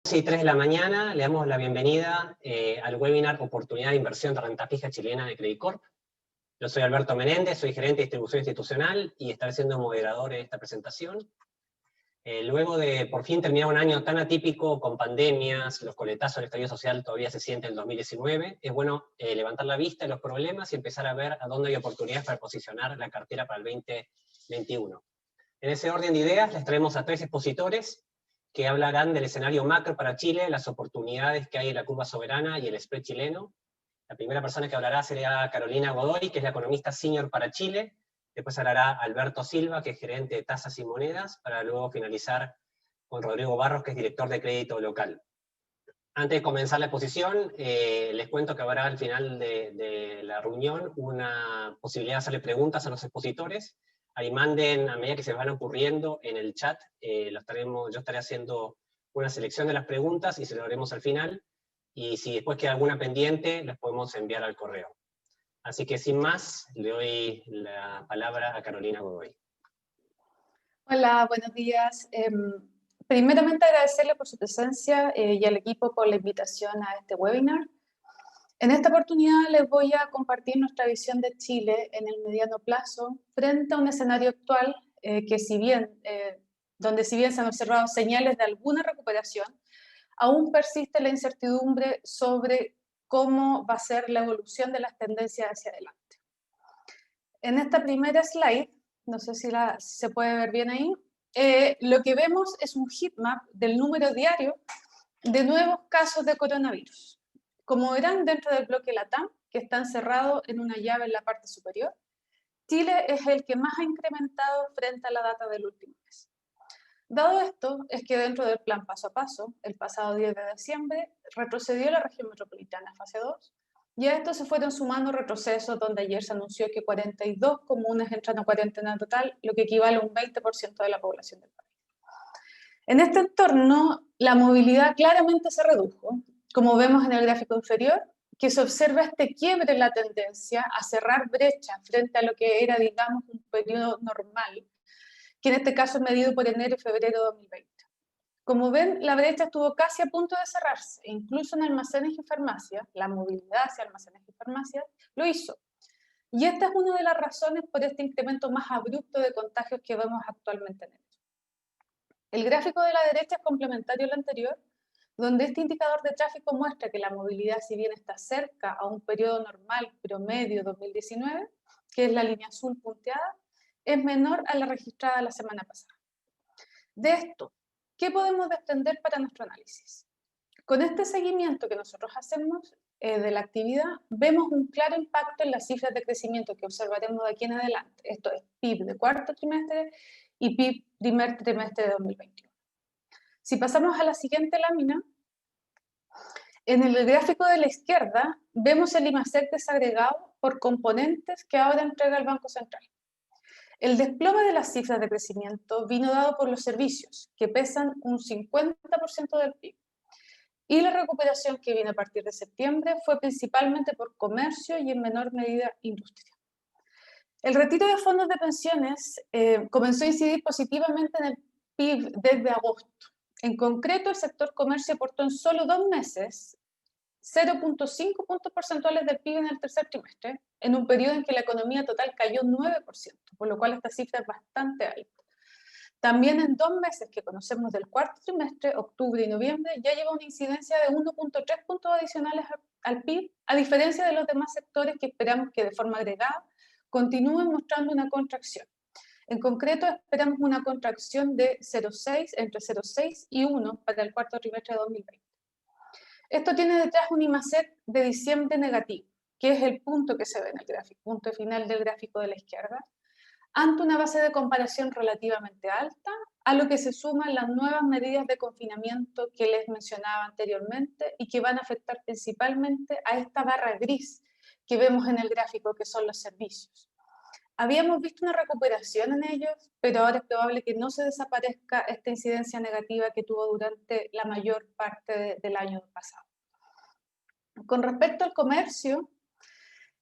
Sí, 3 de la mañana, le damos la bienvenida al webinar Oportunidad de Inversión de Renta Fija Chilena de Credit Corp. Yo soy Alberto Menéndez, soy gerente de distribución institucional y estaré siendo moderador en esta presentación. Luego de por fin terminar un año tan atípico con pandemias, los coletazos del estallido social todavía se siente en el 2019, es bueno levantar la vista de los problemas y empezar a ver a dónde hay oportunidades para posicionar la cartera para el 2021. En ese orden de ideas les traemos a 3 expositores que hablarán del escenario macro para Chile, las oportunidades que hay en la curva soberana y el spread chileno. La primera persona que hablará será Carolina Godoy, que es la economista senior para Chile. Después hablará Alberto Silva, que es gerente de tasas y monedas, para luego finalizar con Rodrigo Barros, que es director de crédito local. Antes de comenzar la exposición, les cuento que habrá al final de la reunión una posibilidad de hacerle preguntas a los expositores. Ahí manden, a medida que se van ocurriendo en el chat, yo estaré haciendo una selección de las preguntas y se lo haremos al final. Y si después queda alguna pendiente, las podemos enviar al correo. Así que sin más, le doy la palabra a Carolina Godoy. Hola, buenos días. Primeramente agradecerle por su presencia y al equipo por la invitación a este webinar. En esta oportunidad les voy a compartir nuestra visión de Chile en el mediano plazo frente a un escenario actual donde si bien se han observado señales de alguna recuperación, aún persiste la incertidumbre sobre cómo va a ser la evolución de las tendencias hacia adelante. En esta primera slide, no sé si se puede ver bien ahí, lo que vemos es un heatmap del número diario de nuevos casos de coronavirus. Como verán, dentro del bloque LATAM, que está encerrado en una llave en la parte superior, Chile es el que más ha incrementado frente a la data del último mes. Dado esto, es que dentro del plan paso a paso, el pasado 10 de diciembre, retrocedió la región metropolitana a fase 2, y a esto se fueron sumando retrocesos donde ayer se anunció que 42 comunas entran a cuarentena total, lo que equivale a un 20% de la población del país. En este entorno, la movilidad claramente se redujo, como vemos en el gráfico inferior, que se observa este quiebre en la tendencia a cerrar brechas frente a lo que era, digamos, un periodo normal, que en este caso es medido por enero y febrero de 2020. Como ven, la brecha estuvo casi a punto de cerrarse, e incluso en almacenes y farmacias, la movilidad hacia almacenes y farmacias lo hizo. Y esta es una de las razones por este incremento más abrupto de contagios que vemos actualmente en enero. El gráfico de la derecha es complementario al anterior, donde este indicador de tráfico muestra que la movilidad, si bien está cerca a un periodo normal promedio 2019, que es la línea azul punteada, es menor a la registrada la semana pasada. De esto, ¿qué podemos desprender para nuestro análisis? Con este seguimiento que nosotros hacemos de la actividad, vemos un claro impacto en las cifras de crecimiento que observaremos de aquí en adelante. Esto es PIB de cuarto trimestre y PIB primer trimestre de 2021. Si pasamos a la siguiente lámina, en el gráfico de la izquierda vemos el IMASEC desagregado por componentes que ahora entrega el Banco Central. El desplome de las cifras de crecimiento vino dado por los servicios, que pesan un 50% del PIB. Y la recuperación que viene a partir de septiembre fue principalmente por comercio y en menor medida industria. El retiro de fondos de pensiones comenzó a incidir positivamente en el PIB desde agosto. En concreto, el sector comercio aportó en solo 2 meses 0.5 puntos porcentuales del PIB en el tercer trimestre, en un periodo en que la economía total cayó 9%, por lo cual esta cifra es bastante alta. También en 2 meses que conocemos del cuarto trimestre, octubre y noviembre, ya lleva una incidencia de 1.3 puntos adicionales al PIB, a diferencia de los demás sectores que esperamos que de forma agregada continúen mostrando una contracción. En concreto, esperamos una contracción de entre 0,6 y 1 para el cuarto trimestre de 2020. Esto tiene detrás un IMASEC de diciembre negativo, que es el punto que se ve en el gráfico, punto final del gráfico de la izquierda, ante una base de comparación relativamente alta, a lo que se suman las nuevas medidas de confinamiento que les mencionaba anteriormente y que van a afectar principalmente a esta barra gris que vemos en el gráfico, que son los servicios. Habíamos visto una recuperación en ellos, pero ahora es probable que no se desaparezca esta incidencia negativa que tuvo durante la mayor parte del año pasado. Con respecto al comercio,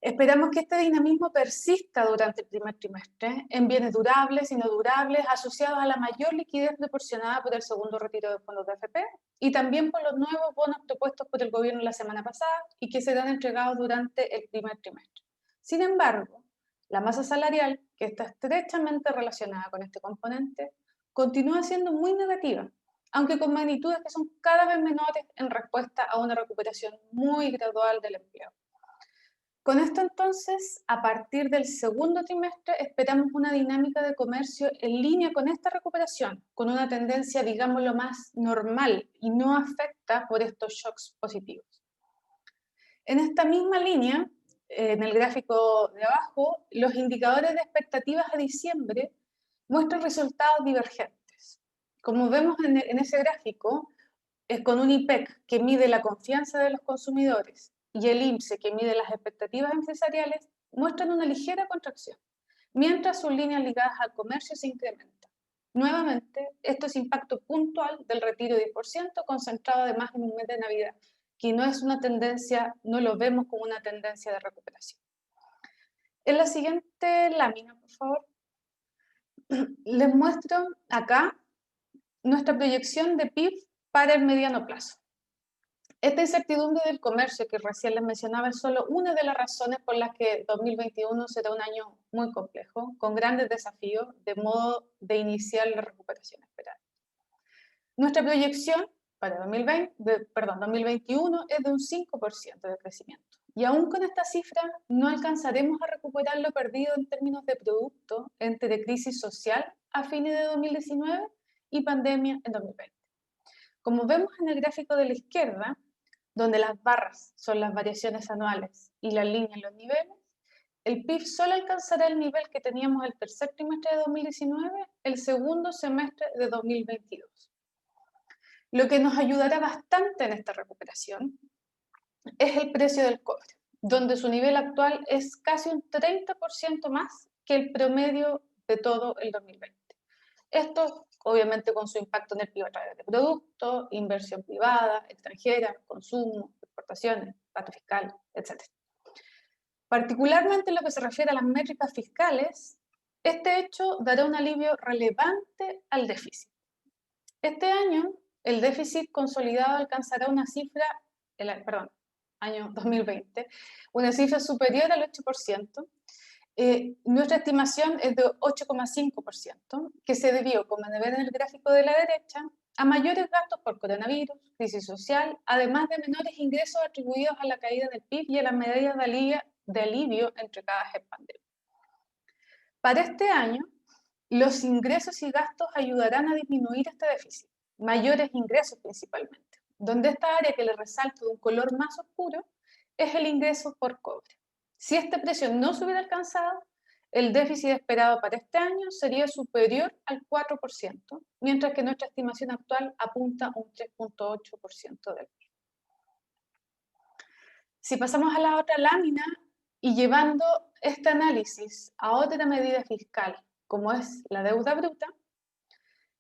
Esperamos que este dinamismo persista durante el primer trimestre en bienes durables y no durables asociados a la mayor liquidez proporcionada por el segundo retiro de fondos de AFP y también por los nuevos bonos propuestos por el gobierno la semana pasada y que serán entregados durante el primer trimestre. Sin embargo, la masa salarial, que está estrechamente relacionada con este componente, continúa siendo muy negativa, aunque con magnitudes que son cada vez menores en respuesta a una recuperación muy gradual del empleo. Con esto entonces, a partir del segundo trimestre, esperamos una dinámica de comercio en línea con esta recuperación, con una tendencia, digámoslo, más normal y no afecta por estos shocks positivos. En esta misma línea, en el gráfico de abajo, los indicadores de expectativas a diciembre muestran resultados divergentes. Como vemos en ese gráfico, es con un IPEC que mide la confianza de los consumidores y el INPSE que mide las expectativas empresariales, muestran una ligera contracción, mientras sus líneas ligadas al comercio se incrementan. Nuevamente, esto es impacto puntual del retiro de 10%, concentrado además en un mes de Navidad, que no es una tendencia, no lo vemos como una tendencia de recuperación. En la siguiente lámina, por favor, les muestro acá nuestra proyección de PIB para el mediano plazo. Esta incertidumbre del comercio que recién les mencionaba es solo una de las razones por las que 2021 será un año muy complejo, con grandes desafíos, de modo de iniciar la recuperación esperada. Nuestra proyección para 2021 es de un 5% de crecimiento. Y aún con esta cifra no alcanzaremos a recuperar lo perdido en términos de producto entre crisis social a fines de 2019 y pandemia en 2020. Como vemos en el gráfico de la izquierda, donde las barras son las variaciones anuales y las líneas los niveles, el PIB solo alcanzará el nivel que teníamos el tercer trimestre de 2019, el segundo semestre de 2022. Lo que nos ayudará bastante en esta recuperación es el precio del cobre, donde su nivel actual es casi un 30% más que el promedio de todo el 2020. Esto, obviamente, con su impacto en el PIB a través de productos, inversión privada, extranjera, consumo, exportaciones, gasto fiscal, etc. Particularmente en lo que se refiere a las métricas fiscales, este hecho dará un alivio relevante al déficit. Este año, el déficit consolidado alcanzará una cifra, año 2020, una cifra superior al 8%. Nuestra estimación es de 8,5%, que se debió, como ven en el gráfico de la derecha, a mayores gastos por coronavirus, crisis social, además de menores ingresos atribuidos a la caída del PIB y a las medidas de alivio entregadas en pandemia. Para este año, los ingresos y gastos ayudarán a disminuir este déficit, mayores ingresos principalmente, donde esta área que le resalto de un color más oscuro es el ingreso por cobre. Si este precio no se hubiera alcanzado, el déficit esperado para este año sería superior al 4%, mientras que nuestra estimación actual apunta a un 3,8% del PIB. Si pasamos a la otra lámina y llevando este análisis a otra medida fiscal, como es la deuda bruta,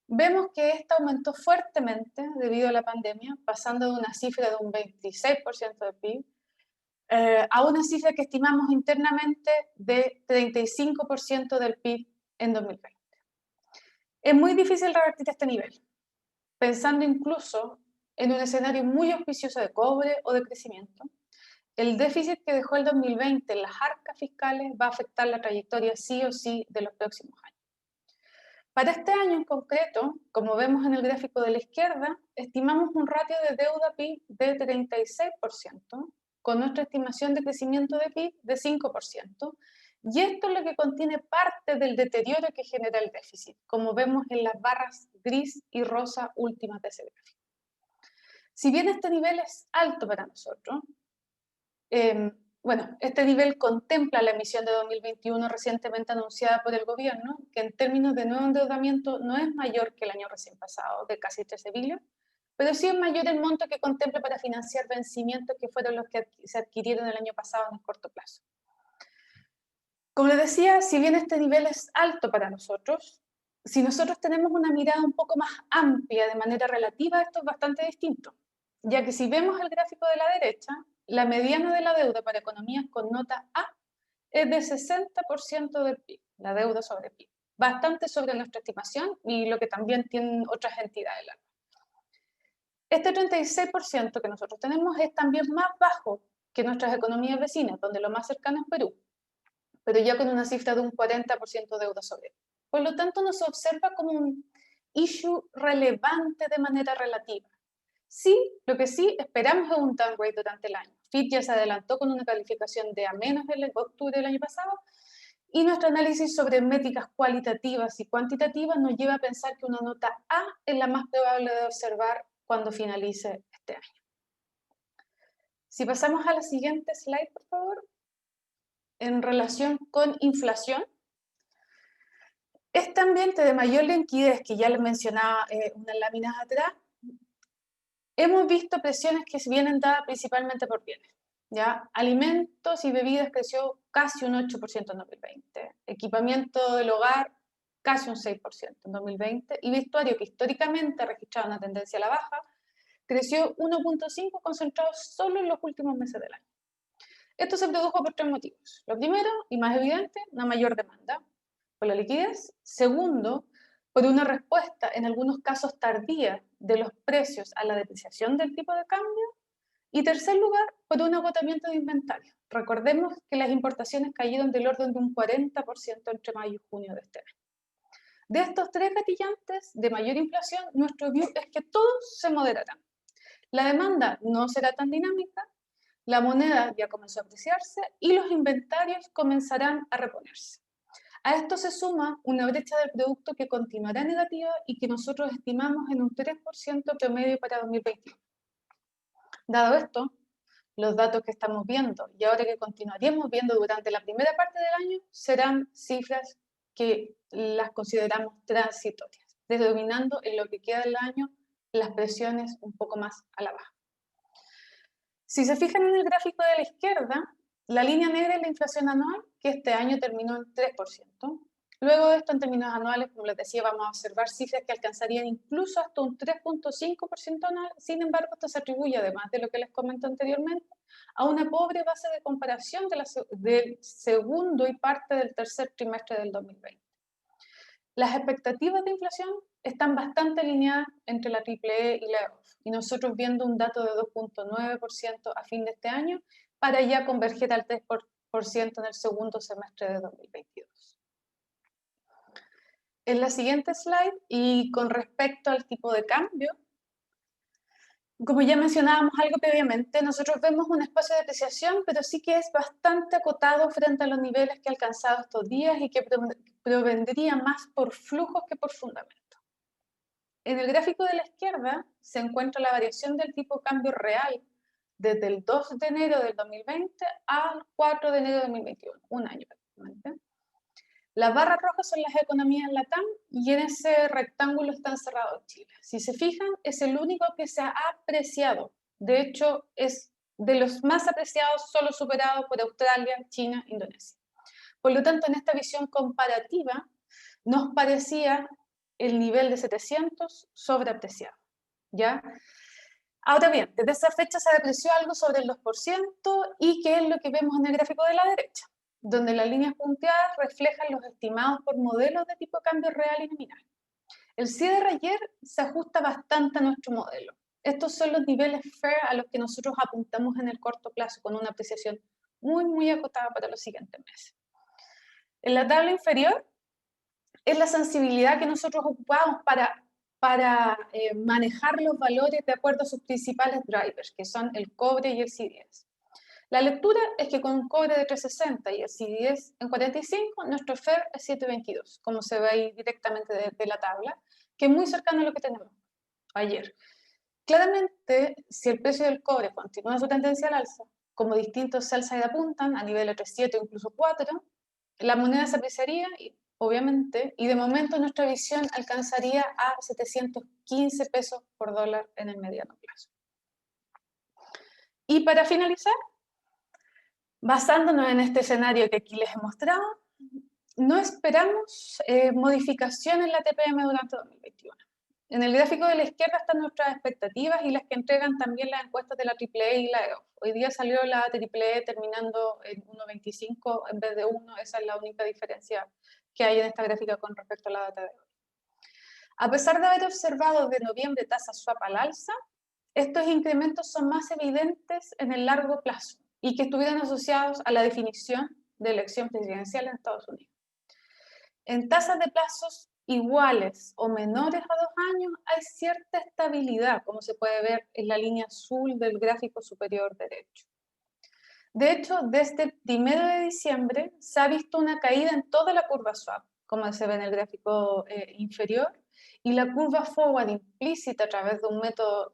vemos que esta aumentó fuertemente debido a la pandemia, pasando de una cifra de un 26% de PIB a una cifra que estimamos internamente de 35% del PIB en 2020. Es muy difícil revertir este nivel, pensando incluso en un escenario muy auspicioso de cobre o de crecimiento. El déficit que dejó el 2020 en las arcas fiscales va a afectar la trayectoria sí o sí de los próximos años. Para este año en concreto, como vemos en el gráfico de la izquierda, estimamos un ratio de deuda PIB de 36%, con nuestra estimación de crecimiento de PIB de 5%, y esto es lo que contiene parte del deterioro que genera el déficit, como vemos en las barras gris y rosa últimas de ese gráfico. Si bien este nivel es alto para nosotros, este nivel contempla la emisión de 2021 recientemente anunciada por el gobierno, que en términos de nuevo endeudamiento no es mayor que el año recién pasado, de casi 13 billones, pero sí es mayor el monto que contempla para financiar vencimientos que fueron los que se adquirieron el año pasado en el corto plazo. Como les decía, si bien este nivel es alto para nosotros, si nosotros tenemos una mirada un poco más amplia de manera relativa, esto es bastante distinto, ya que si vemos el gráfico de la derecha, la mediana de la deuda para economías con nota A es de 60% del PIB, la deuda sobre PIB. Bastante sobre nuestra estimación y lo que también tienen otras entidades. Este 36% que nosotros tenemos es también más bajo que nuestras economías vecinas, donde lo más cercano es Perú, pero ya con una cifra de un 40% de deuda sobre. Por lo tanto, nos observa como un issue relevante de manera relativa. Sí, lo que sí esperamos es un downgrade durante el año. Fitch ya se adelantó con una calificación de A- en octubre del año pasado, y nuestro análisis sobre métricas cualitativas y cuantitativas nos lleva a pensar que una nota A es la más probable de observar cuando finalice este año. Si pasamos a la siguiente slide, por favor, en relación con inflación. Este ambiente de mayor liquidez, que ya les mencionaba unas láminas atrás, hemos visto presiones que se vienen dadas principalmente por bienes. ¿Ya? Alimentos y bebidas creció casi un 8% en 2020. Equipamiento del hogar, casi un 6% en 2020. Y vestuario, que históricamente ha registrado una tendencia a la baja, creció 1.5%, concentrado solo en los últimos meses del año. Esto se produjo por tres motivos. Lo primero, y más evidente, una mayor demanda por la liquidez. Segundo, por una respuesta, en algunos casos tardía, de los precios a la depreciación del tipo de cambio. Y tercer lugar, por un agotamiento de inventario. Recordemos que las importaciones cayeron del orden de un 40% entre mayo y junio de este año. De estos tres gatillantes de mayor inflación, nuestro view es que todos se moderarán. La demanda no será tan dinámica, la moneda ya comenzó a apreciarse y los inventarios comenzarán a reponerse. A esto se suma una brecha del producto que continuará negativa y que nosotros estimamos en un 3% promedio para 2021. Dado esto, los datos que estamos viendo y ahora que continuaremos viendo durante la primera parte del año serán cifras que las consideramos transitorias, determinando en lo que queda del año las presiones un poco más a la baja. Si se fijan en el gráfico de la izquierda, la línea negra es la inflación anual, que este año terminó en 3%. Luego de esto, en términos anuales, como les decía, vamos a observar cifras que alcanzarían incluso hasta un 3.5% anual. Sin embargo, esto se atribuye, además de lo que les comento anteriormente, a una pobre base de comparación del segundo y parte del tercer trimestre del 2020. Las expectativas de inflación están bastante alineadas entre la triple E y la EOF, y nosotros viendo un dato de 2.9% a fin de este año para ya converger al 3% en el segundo semestre de 2022. En la siguiente slide, y con respecto al tipo de cambio, como ya mencionábamos algo previamente, nosotros vemos un espacio de depreciación, pero sí que es bastante acotado frente a los niveles que ha alcanzado estos días y que provendría más por flujos que por fundamento. En el gráfico de la izquierda se encuentra la variación del tipo de cambio real desde el 2 de enero del 2020 al 4 de enero de 2021, un año prácticamente. Las barras rojas son las economías LATAM y en ese rectángulo está encerrado Chile. Si se fijan, es el único que se ha apreciado. De hecho, es de los más apreciados, solo superado por Australia, China, Indonesia. Por lo tanto, en esta visión comparativa, nos parecía el nivel de 700 sobreapreciado, ¿ya? Ahora bien, desde esa fecha se apreció algo sobre el 2% y que es lo que vemos en el gráfico de la derecha, donde las líneas punteadas reflejan los estimados por modelos de tipo de cambio real y nominal. El cierre ayer se ajusta bastante a nuestro modelo. Estos son los niveles FAIR a los que nosotros apuntamos en el corto plazo, con una apreciación muy acotada para los siguientes meses. En la tabla inferior es la sensibilidad que nosotros ocupamos para manejar los valores de acuerdo a sus principales drivers, que son el cobre y el CDS. La lectura es que con un cobre de 360 y el CDS en 45, nuestro FER es 722, como se ve ahí directamente de la tabla, que es muy cercano a lo que tenemos ayer. Claramente, si el precio del cobre continúa su tendencia al alza, como distintos sell side apuntan a nivel de 3.7 o incluso 4, la moneda se apreciaría, obviamente, y de momento nuestra visión alcanzaría a 715 pesos por dólar en el mediano plazo. Y para finalizar, basándonos en este escenario que aquí les he mostrado, no esperamos modificación en la TPM durante 2021. En el gráfico de la izquierda están nuestras expectativas y las que entregan también las encuestas de la AAA y la EOF. Hoy día salió la AAA terminando en 1,25 en vez de 1, esa es la única diferencia que hay en esta gráfica con respecto a la data de hoy. A pesar de haber observado de noviembre tasas swap al alza, estos incrementos son más evidentes en el largo plazo y que estuvieran asociados a la definición de elección presidencial en Estados Unidos. En tasas de plazos iguales o menores a 2 años hay cierta estabilidad, como se puede ver en la línea azul del gráfico superior derecho. De hecho, desde el 1 de diciembre se ha visto una caída en toda la curva swap, como se ve en el gráfico inferior, y la curva forward implícita a través de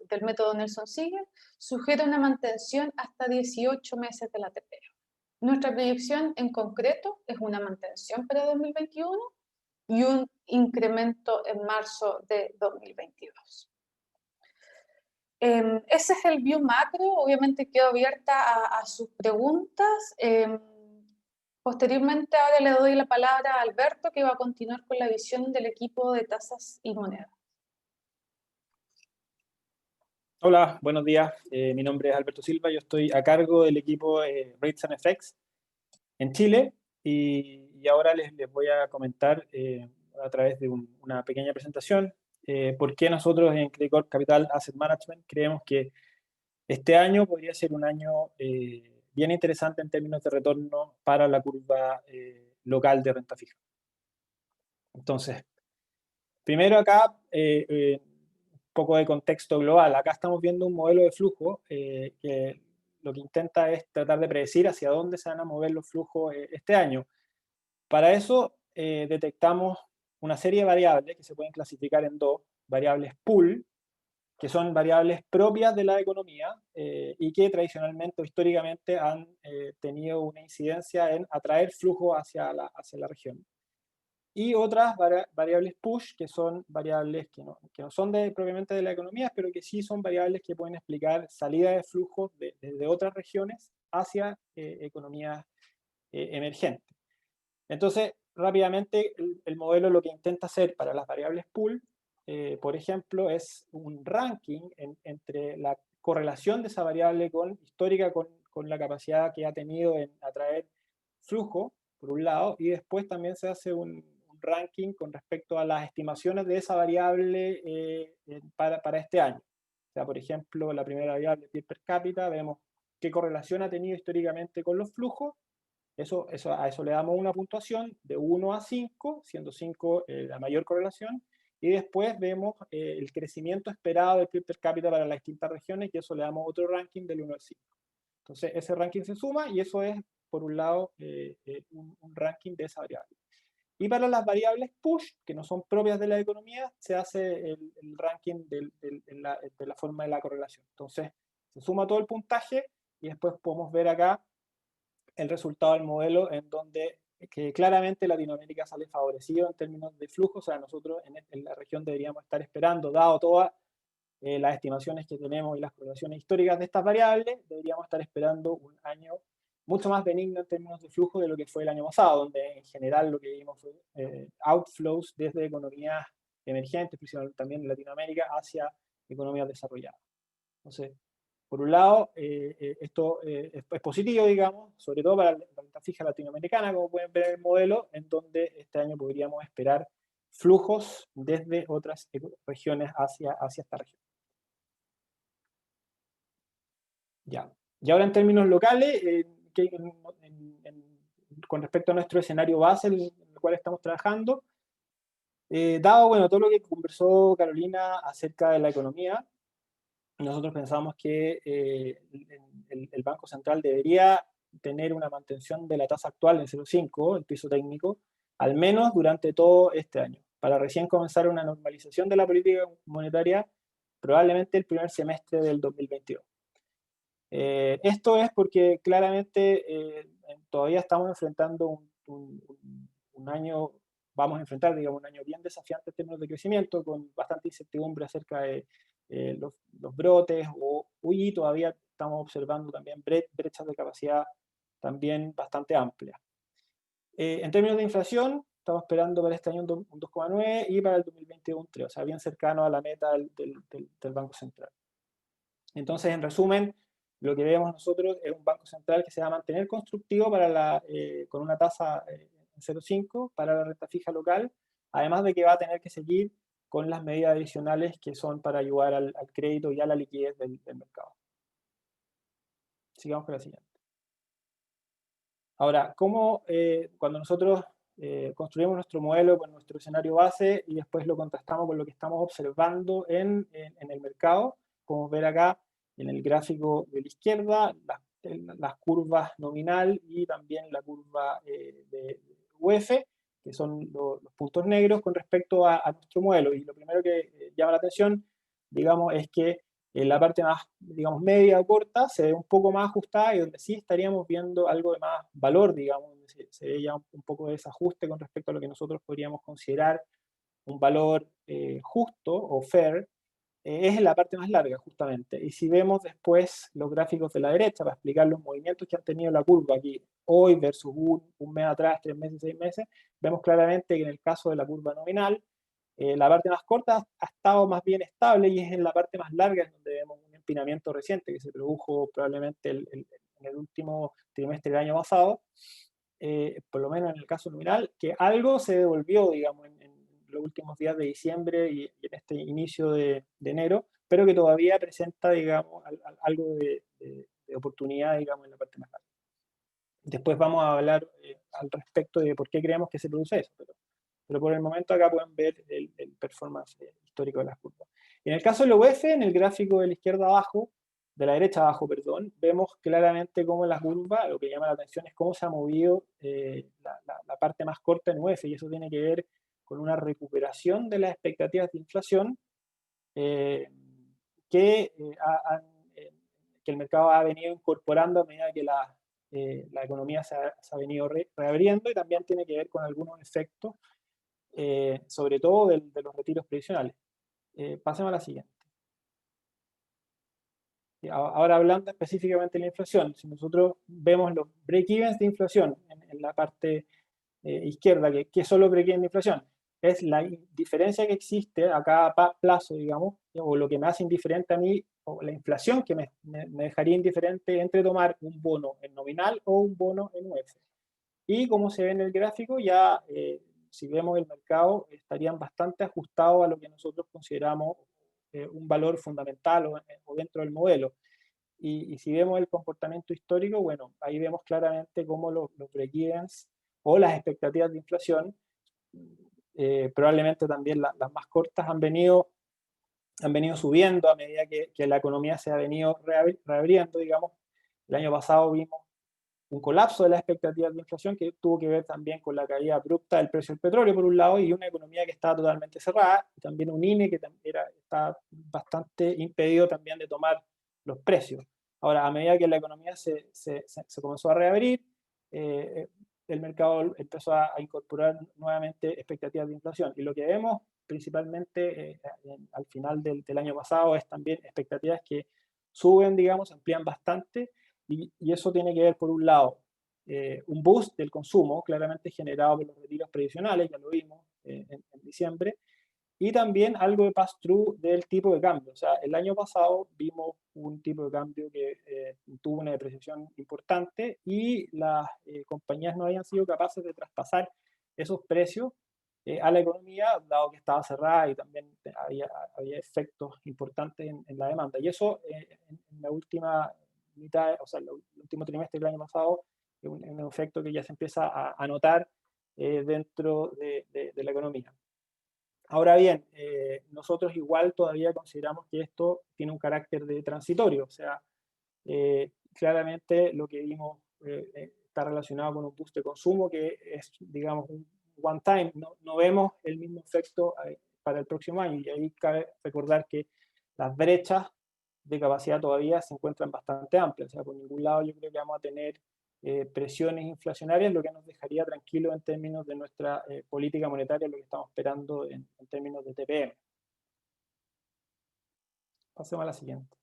del método Nelson-Ziegler sugiere una mantención hasta 18 meses de la TPO. Nuestra proyección en concreto es una mantención para 2021 y un incremento en marzo de 2022. Ese es el view macro, obviamente quedo abierta a sus preguntas. Posteriormente ahora le doy la palabra a Alberto, que va a continuar con la visión del equipo de tasas y monedas. Hola, buenos días. Mi nombre es Alberto Silva, yo estoy a cargo del equipo Rates and FX en Chile y ahora les voy a comentar a través de una pequeña presentación por qué nosotros en Credicorp Capital Asset Management creemos que este año podría ser un año bien interesante en términos de retorno para la curva local de renta fija. Entonces, primero acá, un poco de contexto global. Acá estamos viendo un modelo de flujo que lo que intenta es tratar de predecir hacia dónde se van a mover los flujos este año. Para eso detectamos una serie de variables que se pueden clasificar en dos: variables pool, que son variables propias de la economía y que tradicionalmente o históricamente han tenido una incidencia en atraer flujo hacia la región. Y otras variables push, que son variables que no son propiamente de la economía, pero que sí son variables que pueden explicar salida de flujos desde otras regiones hacia economías emergentes. Entonces, rápidamente, el modelo lo que intenta hacer para las variables pool, por ejemplo, es un ranking entre la correlación de esa variable histórica con la capacidad que ha tenido en atraer flujo, por un lado, y después también se hace un ranking con respecto a las estimaciones de esa variable para este año. O sea, por ejemplo, la primera variable, PIB per cápita, vemos qué correlación ha tenido históricamente con los flujos. A eso le damos una puntuación de 1 a 5, siendo 5 la mayor correlación, y después vemos el crecimiento esperado del PIB per cápita para las distintas regiones, y eso le damos otro ranking del 1 al 5. Entonces, ese ranking se suma, y eso es, por un lado, un ranking de esa variable. Y para las variables push, que no son propias de la economía, se hace el ranking de la forma de la correlación. Entonces, se suma todo el puntaje, y después podemos ver acá el resultado del modelo en donde que claramente Latinoamérica sale favorecido en términos de flujo. O sea, nosotros en la región deberíamos estar esperando, dado todas las estimaciones que tenemos y las correlaciones históricas de estas variables, deberíamos estar esperando un año mucho más benigno en términos de flujo de lo que fue el año pasado, donde en general lo que vimos fue outflows desde economías emergentes, principalmente también en Latinoamérica, hacia economías desarrolladas. Entonces, por un lado, esto es positivo, digamos, sobre todo para la renta fija latinoamericana, como pueden ver en el modelo, en donde este año podríamos esperar flujos desde otras regiones hacia esta región. Ya. Y ahora en términos locales, con respecto a nuestro escenario base en el cual estamos trabajando, dado todo lo que conversó Carolina acerca de la economía, nosotros pensamos que el Banco Central debería tener una mantención de la tasa actual en 0,5, el piso técnico, al menos durante todo este año, para recién comenzar una normalización de la política monetaria, probablemente el primer semestre del 2022. Esto es porque claramente todavía estamos enfrentando un año, vamos a enfrentar, digamos, un año bien desafiante en términos de crecimiento, con bastante incertidumbre acerca de los brotes, y todavía estamos observando también brechas de capacidad también bastante amplias. En términos de inflación, estamos esperando para este año un 2,9 y para el 2021 un 3, o sea, bien cercano a la meta del Banco Central. Entonces, en resumen, lo que vemos nosotros es un Banco Central que se va a mantener constructivo con una tasa en 0,5 para la renta fija local, además de que va a tener que seguir con las medidas adicionales que son para ayudar al crédito y a la liquidez del mercado. Sigamos con la siguiente. Ahora, cuando nosotros construimos nuestro modelo con nuestro escenario base y después lo contrastamos con lo que estamos observando en el mercado, podemos ver acá en el gráfico de la izquierda las curvas nominal y también la curva de UF, que son los puntos negros con respecto a nuestro modelo. Y lo primero que llama la atención, digamos, es que en la parte más, digamos, media o corta se ve un poco más ajustada y donde sí estaríamos viendo algo de más valor, digamos, donde se ve ya un poco de desajuste con respecto a lo que nosotros podríamos considerar un valor justo o fair, es en la parte más larga, justamente. Y si vemos después los gráficos de la derecha para explicar los movimientos que han tenido la curva aquí hoy versus un mes atrás, 3 meses, 6 meses, vemos claramente que en el caso de la curva nominal, la parte más corta ha estado más bien estable y es en la parte más larga donde vemos un empinamiento reciente que se produjo probablemente en el último trimestre del año pasado, por lo menos en el caso nominal, que algo se devolvió, digamos, en los últimos días de diciembre y en este inicio de enero, pero que todavía presenta, digamos, algo de oportunidad, digamos, en la parte más larga. Después vamos a hablar al respecto de por qué creemos que se produce eso, pero por el momento acá pueden ver el performance histórico de las curvas. En el caso de la UF, en el gráfico de la izquierda abajo, de la derecha abajo, perdón, vemos claramente cómo la curva, lo que llama la atención es cómo se ha movido la parte más corta en UF, y eso tiene que ver con una recuperación de las expectativas de inflación que el mercado ha venido incorporando a medida que la economía se ha venido reabriendo, y también tiene que ver con algunos efectos sobre todo de los retiros previsionales. Pasemos a la siguiente. Ahora hablando específicamente de la inflación, si nosotros vemos los break-evens de inflación en la parte izquierda, ¿qué son los break-evens de inflación? Es la diferencia que existe a cada plazo, digamos, o lo que me hace indiferente a mí, o la inflación que me dejaría indiferente entre tomar un bono en nominal o un bono en UF. Y como se ve en el gráfico, ya si vemos el mercado, estarían bastante ajustados a lo que nosotros consideramos un valor fundamental o dentro del modelo. Y si vemos el comportamiento histórico, bueno, ahí vemos claramente cómo los break-evens o las expectativas de inflación, probablemente también las más cortas, han venido subiendo a medida que la economía se ha venido reabriendo, digamos. El año pasado vimos un colapso de las expectativas de inflación que tuvo que ver también con la caída abrupta del precio del petróleo, por un lado, y una economía que estaba totalmente cerrada, y también un INE que está bastante impedido también de tomar los precios. Ahora, a medida que la economía se comenzó a reabrir, el mercado empezó a incorporar nuevamente expectativas de inflación, y lo que vemos principalmente al final del año pasado es también expectativas que suben, digamos, amplían bastante. Y eso tiene que ver, por un lado, un boost del consumo, claramente generado por los retiros previsionales, ya lo vimos en diciembre, y también algo de pass-through del tipo de cambio. O sea, el año pasado vimos un tipo de cambio que tuvo una depreciación importante y las compañías no habían sido capaces de traspasar esos precios a la economía, dado que estaba cerrada y también había efectos importantes en la demanda. Y eso en la última mitad, o sea, el último trimestre del año pasado, es un efecto que ya se empieza a notar dentro de la economía. Ahora bien, nosotros igual todavía consideramos que esto tiene un carácter de transitorio, o sea, claramente lo que vimos está relacionado con un boost de consumo que es, digamos, un one time, no vemos el mismo efecto para el próximo año, y ahí cabe recordar que las brechas de capacidad todavía se encuentran bastante amplias, o sea, por ningún lado yo creo que vamos a tener presiones inflacionarias, lo que nos dejaría tranquilos en términos de nuestra política monetaria, lo que estamos esperando en términos de TPM. Pasemos a la siguiente.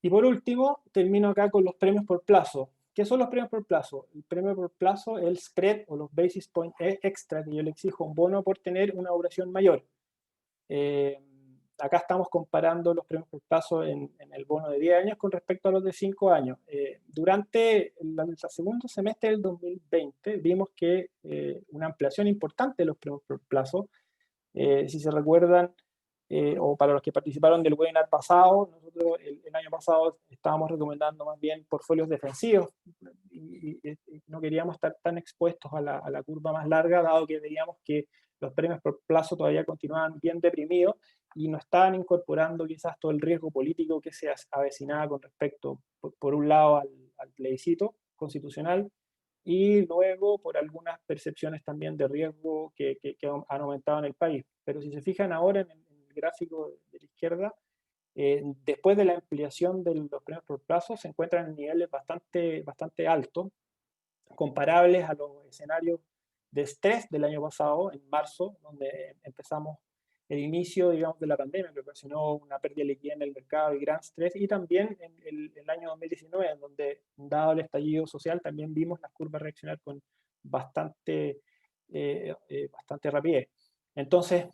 Y por último, termino acá con los premios por plazo. ¿Qué son los premios por plazo? El premio por plazo es el spread o los basis points extra que yo le exijo a un bono por tener una duración mayor. Acá estamos comparando los premios por plazo en el bono de 10 años con respecto a los de 5 años. Durante el segundo semestre del 2020 vimos que una ampliación importante de los premios por plazo. Si se recuerdan, o para los que participaron del webinar pasado, nosotros el año pasado estábamos recomendando más bien portfolios defensivos y no queríamos estar tan expuestos a la curva más larga, dado que veíamos que los premios por plazo todavía continuaban bien deprimidos y no estaban incorporando quizás todo el riesgo político que se avecinaba con respecto, por un lado, al plebiscito constitucional, y luego por algunas percepciones también de riesgo que han aumentado en el país. Pero si se fijan ahora en el gráfico de la izquierda, después de la ampliación de los premios por plazo, se encuentran en niveles bastante altos, comparables a los escenarios de estrés del año pasado, en marzo, donde empezamos el inicio, digamos, de la pandemia, que ocasionó una pérdida de liquidez en el mercado y gran estrés, y también en el año 2019, en donde, dado el estallido social, también vimos las curvas reaccionar con bastante rapidez. Entonces,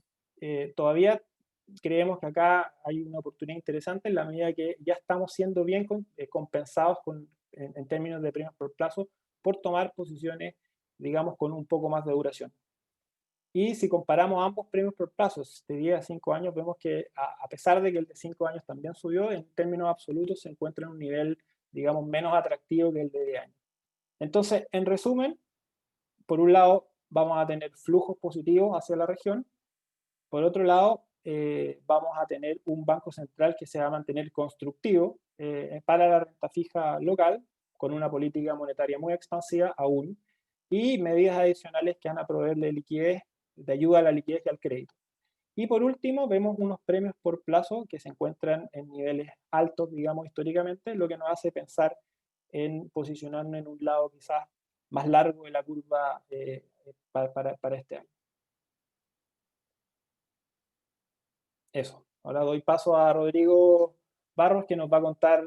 todavía creemos que acá hay una oportunidad interesante en la medida que ya estamos siendo bien compensados en términos de premios por plazo por tomar posiciones, digamos, con un poco más de duración. Y si comparamos ambos premios por plazos de 10 a 5 años, vemos que a pesar de que el de 5 años también subió, en términos absolutos se encuentra en un nivel, digamos, menos atractivo que el de 10 años. Entonces, en resumen, por un lado, vamos a tener flujos positivos hacia la región. Por otro lado, vamos a tener un Banco Central que se va a mantener constructivo para la renta fija local, con una política monetaria muy expansiva aún, y medidas adicionales que van a proveerle liquidez, de ayuda a la liquidez y al crédito. Y por último, vemos unos premios por plazo que se encuentran en niveles altos, digamos, históricamente, lo que nos hace pensar en posicionarnos en un lado quizás más largo de la curva para este año. Eso. Ahora doy paso a Rodrigo Barros, que nos va a contar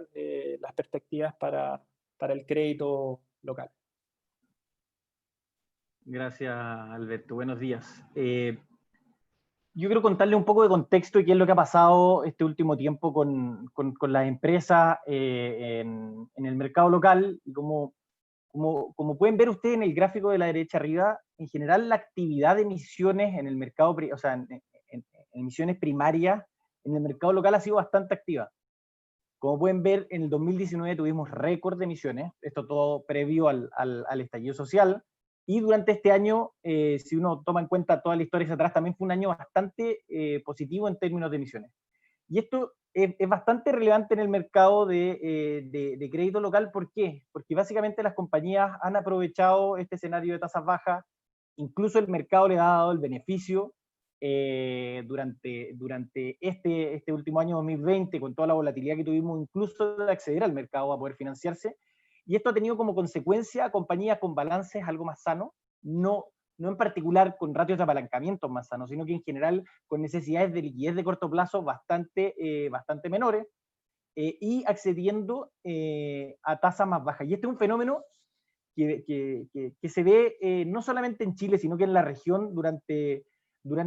las perspectivas para el crédito local. Gracias, Alberto. Buenos días. Yo quiero contarle un poco de contexto y qué es lo que ha pasado este último tiempo con las empresas en el mercado local. Y como pueden ver ustedes en el gráfico de la derecha arriba, en general la actividad de emisiones en el mercado, o sea, en emisiones primarias en el mercado local ha sido bastante activa. Como pueden ver, en el 2019 tuvimos récord de emisiones, esto todo previo al estallido social, y durante este año, si uno toma en cuenta toda la historia hacia atrás, también fue un año bastante positivo en términos de emisiones. Y esto es bastante relevante en el mercado de crédito local. ¿Por qué? Porque básicamente las compañías han aprovechado este escenario de tasas bajas, incluso el mercado le ha dado el beneficio durante este último año 2020, con toda la volatilidad que tuvimos, incluso de acceder al mercado a poder financiarse. Y esto ha tenido como consecuencia a compañías con balances algo más sanos, no en particular con ratios de apalancamiento más sanos, sino que en general con necesidades de liquidez de corto plazo bastante menores, y accediendo a tasas más bajas. Y este es un fenómeno que se ve no solamente en Chile, sino que en la región durante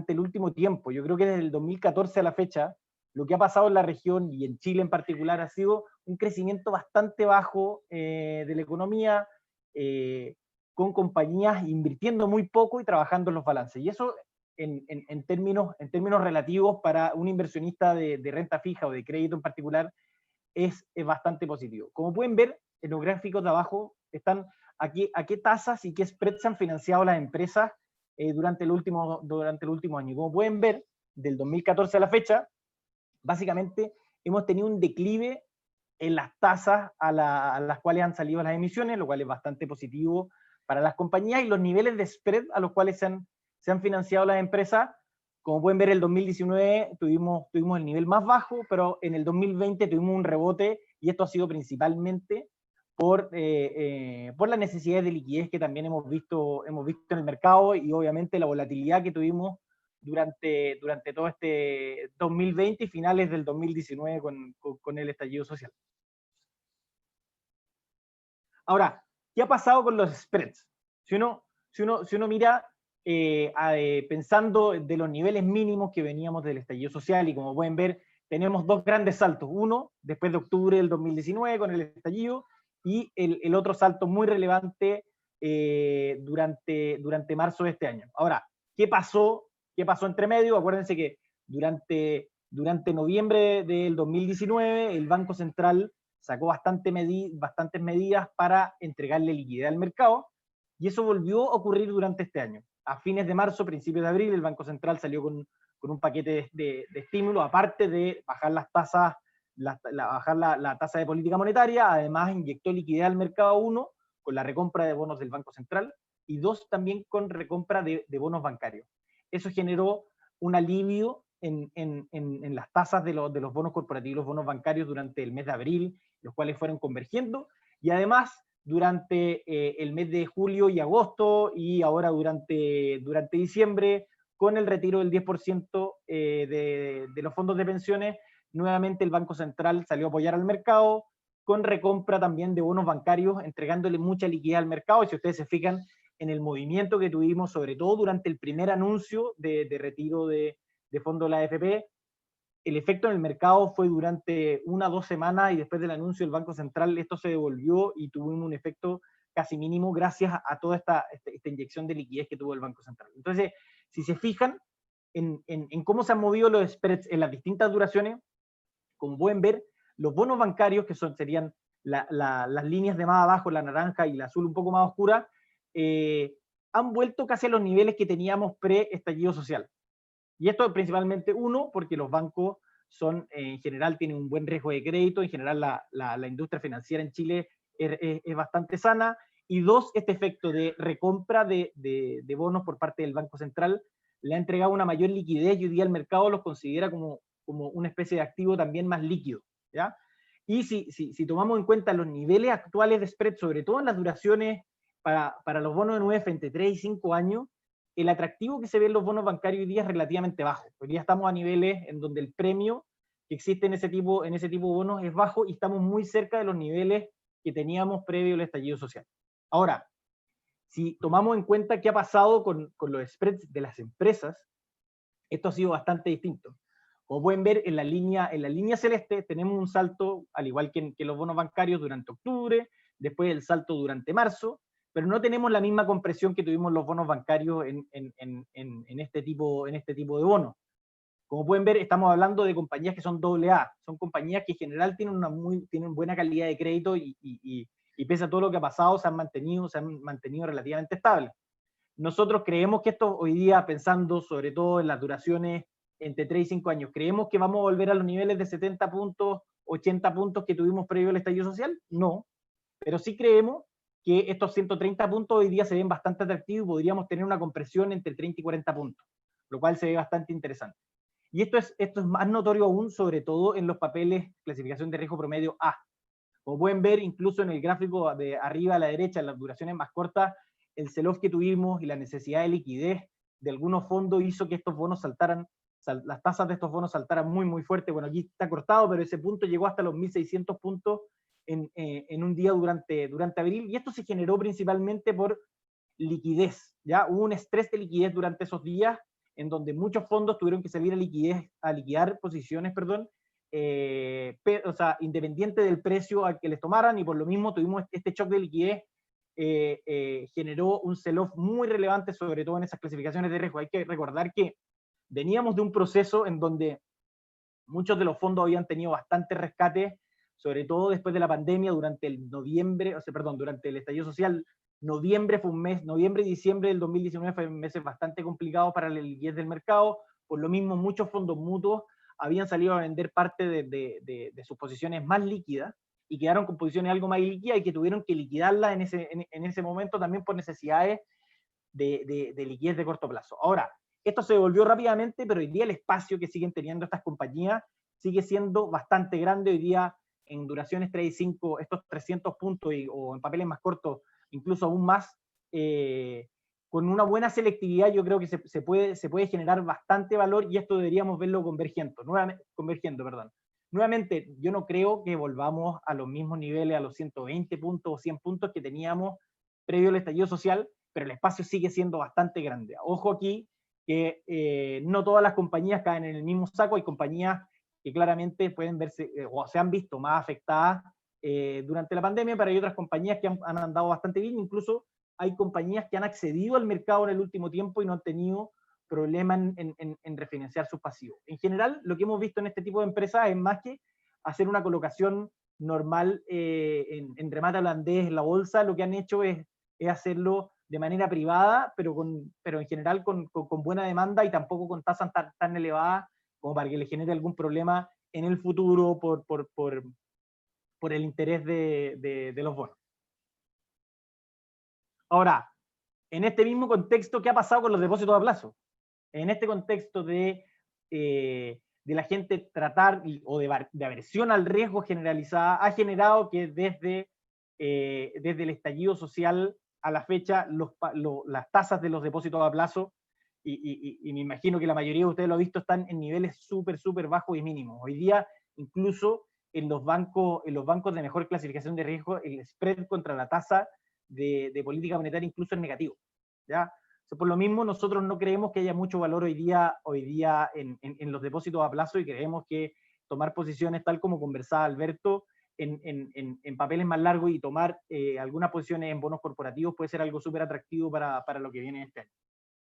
el último tiempo. Yo creo que desde el 2014 a la fecha, lo que ha pasado en la región y en Chile en particular ha sido un crecimiento bastante bajo de la economía, con compañías invirtiendo muy poco y trabajando en los balances. Y eso en términos relativos para un inversionista de renta fija o de crédito en particular es bastante positivo. Como pueden ver, en los gráficos de abajo están aquí a qué tasas y qué spreads han financiado las empresas durante el último año. Como pueden ver, del 2014 a la fecha, básicamente hemos tenido un declive en las tasas a las cuales han salido las emisiones, lo cual es bastante positivo para las compañías, y los niveles de spread a los cuales se han financiado las empresas. Como pueden ver, el 2019 tuvimos el nivel más bajo, pero en el 2020 tuvimos un rebote, y esto ha sido principalmente por la necesidad de liquidez que también hemos visto en el mercado, y obviamente la volatilidad que tuvimos durante todo este 2020 y finales del 2019 con el estallido social. Ahora, ¿qué ha pasado con los spreads? Si uno mira, pensando de los niveles mínimos que veníamos del estallido social, y como pueden ver, tenemos dos grandes saltos. Uno, después de octubre del 2019 con el estallido, y el otro salto muy relevante durante marzo de este año. Ahora, ¿qué pasó entre medio? Acuérdense que durante noviembre del 2019 el Banco Central sacó bastantes medidas para entregarle liquidez al mercado, y eso volvió a ocurrir durante este año. A fines de marzo, principios de abril, el Banco Central salió con un paquete de estímulo, aparte de bajar las tasas, bajar la tasa de política monetaria. Además inyectó liquidez al mercado, uno, con la recompra de bonos del Banco Central, y dos, también con recompra de bonos bancarios. Eso generó un alivio en las tasas de los bonos corporativos, los bonos bancarios durante el mes de abril, los cuales fueron convergiendo, y además durante el mes de julio y agosto, y ahora durante diciembre, con el retiro del 10% de los fondos de pensiones, nuevamente el Banco Central salió a apoyar al mercado, con recompra también de bonos bancarios, entregándole mucha liquidez al mercado. Y si ustedes se fijan en el movimiento que tuvimos, sobre todo durante el primer anuncio de retiro de fondos de la AFP, el efecto en el mercado fue durante 1 o 2 semanas, y después del anuncio del Banco Central esto se devolvió y tuvimos un efecto casi mínimo gracias a toda esta inyección de liquidez que tuvo el Banco Central. Entonces, si se fijan en cómo se han movido los spreads en las distintas duraciones, como pueden ver, los bonos bancarios, que serían las líneas de más abajo, la naranja y la azul un poco más oscura, han vuelto casi a los niveles que teníamos pre-estallido social. Y esto principalmente, uno, porque los bancos en general tienen un buen riesgo de crédito, en general la industria financiera en Chile es bastante sana, y dos, este efecto de recompra de bonos por parte del Banco Central le ha entregado una mayor liquidez, y hoy día el mercado los considera como una especie de activo también más líquido, ¿ya? Y si tomamos en cuenta los niveles actuales de spread, sobre todo en las duraciones para los bonos de 9 entre 3 y 5 años, el atractivo que se ve en los bonos bancarios hoy día es relativamente bajo. Hoy día estamos a niveles en donde el premio que existe en ese tipo de bonos es bajo, y estamos muy cerca de los niveles que teníamos previo al estallido social. Ahora, si tomamos en cuenta qué ha pasado con los spreads de las empresas, esto ha sido bastante distinto. Como pueden ver, en la línea celeste tenemos un salto, al igual que los bonos bancarios, durante octubre, después el salto durante marzo, pero no tenemos la misma compresión que tuvimos los bonos bancarios en este tipo de bonos. Como pueden ver, estamos hablando de compañías que son AA, son compañías que en general tienen buena calidad de crédito, y pese a todo lo que ha pasado, se han mantenido relativamente estables. Nosotros creemos que esto hoy día, pensando sobre todo en las duraciones entre 3 y 5 años, ¿creemos que vamos a volver a los niveles de 70 puntos, 80 puntos que tuvimos previo al estallido social? No, pero sí creemos que estos 130 puntos hoy día se ven bastante atractivos, y podríamos tener una compresión entre 30 y 40 puntos, lo cual se ve bastante interesante. Y esto es más notorio aún, sobre todo en los papeles clasificación de riesgo promedio A. Como pueden ver, incluso en el gráfico de arriba a la derecha, en las duraciones más cortas, el sell-off que tuvimos y la necesidad de liquidez de algunos fondos hizo que estos bonos las tasas de estos bonos saltaran muy, muy fuerte. Bueno, aquí está cortado, pero ese punto llegó hasta los 1.600 puntos en un día durante abril, y esto se generó principalmente por liquidez, ¿ya? Hubo un estrés de liquidez durante esos días, en donde muchos fondos tuvieron que salir a liquidar posiciones, o sea, independiente del precio al que les tomaran, y por lo mismo tuvimos este shock de liquidez, generó un sell-off muy relevante, sobre todo en esas clasificaciones de riesgo. Hay que recordar que veníamos de un proceso en donde muchos de los fondos habían tenido bastante rescate, sobre todo después de la pandemia, durante el estallido social. Noviembre y diciembre del 2019 fueron meses bastante complicados para la liquidez del mercado. Por lo mismo, muchos fondos mutuos habían salido a vender parte de sus posiciones más líquidas, y quedaron con posiciones algo más líquidas, y que tuvieron que liquidarlas en ese momento también por necesidades de liquidez de corto plazo. Ahora, esto se devolvió rápidamente, pero hoy día el espacio que siguen teniendo estas compañías sigue siendo bastante grande. Hoy día, en duraciones 3 y 5, estos 300 puntos, o en papeles más cortos, incluso aún más, con una buena selectividad, yo creo que se puede generar bastante valor, y esto deberíamos verlo convergiendo. Nuevamente, yo no creo que volvamos a los mismos niveles, a los 120 puntos o 100 puntos que teníamos previo al estallido social, pero el espacio sigue siendo bastante grande. Ojo aquí, que no todas las compañías caen en el mismo saco, hay compañías que claramente pueden verse o se han visto más afectadas durante la pandemia, pero hay otras compañías que han andado bastante bien, incluso hay compañías que han accedido al mercado en el último tiempo y no han tenido problemas en refinanciar sus pasivos. En general, lo que hemos visto en este tipo de empresas es más que hacer una colocación normal en remate holandés en la bolsa, lo que han hecho es hacerlo de manera privada, pero en general con buena demanda y tampoco con tasas tan elevadas como para que le genere algún problema en el futuro por el interés de los bonos. Ahora, en este mismo contexto, ¿qué ha pasado con los depósitos a plazo? En este contexto de la gente tratar o de aversión al riesgo generalizada, ha generado que desde el estallido social a la fecha las tasas de los depósitos a plazo, y me imagino que la mayoría de ustedes lo ha visto, están en niveles súper bajos y mínimos. Hoy día, incluso en los bancos de mejor clasificación de riesgo, el spread contra la tasa de política monetaria incluso es negativo, ¿ya? Por lo mismo, nosotros no creemos que haya mucho valor hoy día en los depósitos a plazo, y creemos que tomar posiciones, tal como conversaba Alberto, en papeles más largos y tomar algunas posiciones en bonos corporativos puede ser algo súper atractivo para lo que viene este año.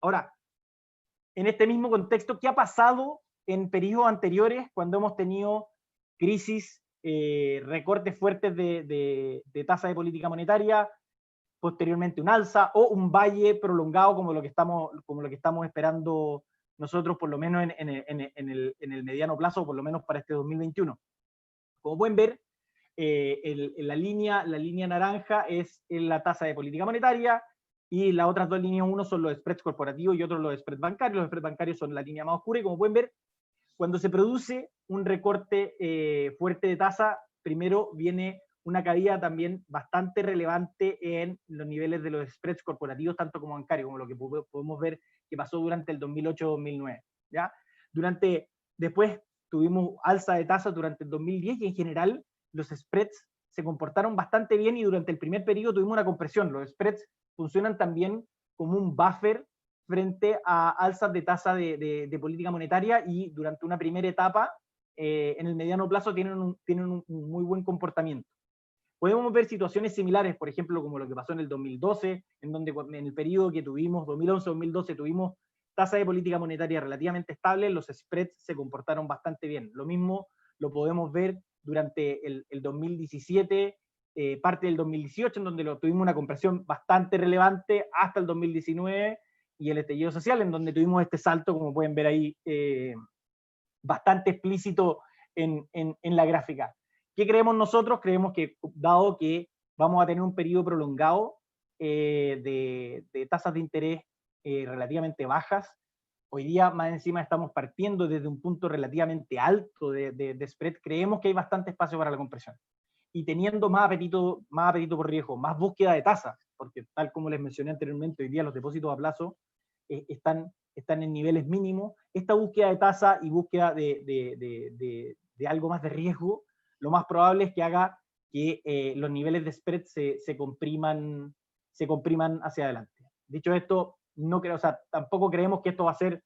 Ahora, en este mismo contexto, ¿qué ha pasado en periodos anteriores cuando hemos tenido crisis, recortes fuertes de tasa de política monetaria, posteriormente un alza o un valle prolongado como lo que estamos esperando nosotros, por lo menos en el mediano plazo, por lo menos para este 2021? Como pueden ver, la línea naranja es la tasa de política monetaria, y las otras dos líneas, uno son los spreads corporativos y otro los spreads bancarios. Los spreads bancarios son la línea más oscura, y como pueden ver, cuando se produce un recorte fuerte de tasa, primero viene una caída también bastante relevante en los niveles de los spreads corporativos, tanto como bancarios, como lo que podemos ver que pasó durante el 2008-2009, ¿ya? Después tuvimos alza de tasas durante el 2010, y en general los spreads se comportaron bastante bien, y durante el primer periodo tuvimos una compresión. Los spreads funcionan también como un buffer frente a alzas de tasa de política monetaria, y durante una primera etapa, en el mediano plazo, tienen un muy buen comportamiento. Podemos ver situaciones similares, por ejemplo, como lo que pasó en el 2012, en donde en el periodo que tuvimos, 2011-2012, tuvimos tasa de política monetaria relativamente estable, los spreads se comportaron bastante bien. Lo mismo lo podemos ver durante el 2017, parte del 2018, en donde tuvimos una compresión bastante relevante, hasta el 2019, y el estallido social, en donde tuvimos este salto, como pueden ver ahí, bastante explícito en la gráfica. ¿Qué creemos nosotros? Creemos que, dado que vamos a tener un periodo prolongado de tasas de interés relativamente bajas, hoy día más encima estamos partiendo desde un punto relativamente alto de spread, creemos que hay bastante espacio para la compresión. Y teniendo más apetito por riesgo, más búsqueda de tasas, porque tal como les mencioné anteriormente, hoy día los depósitos a plazo están en niveles mínimos. Esta búsqueda de tasa y búsqueda de algo más de riesgo, lo más probable es que haga que los niveles de spread se compriman hacia adelante. Dicho esto, tampoco creemos que esto va a ser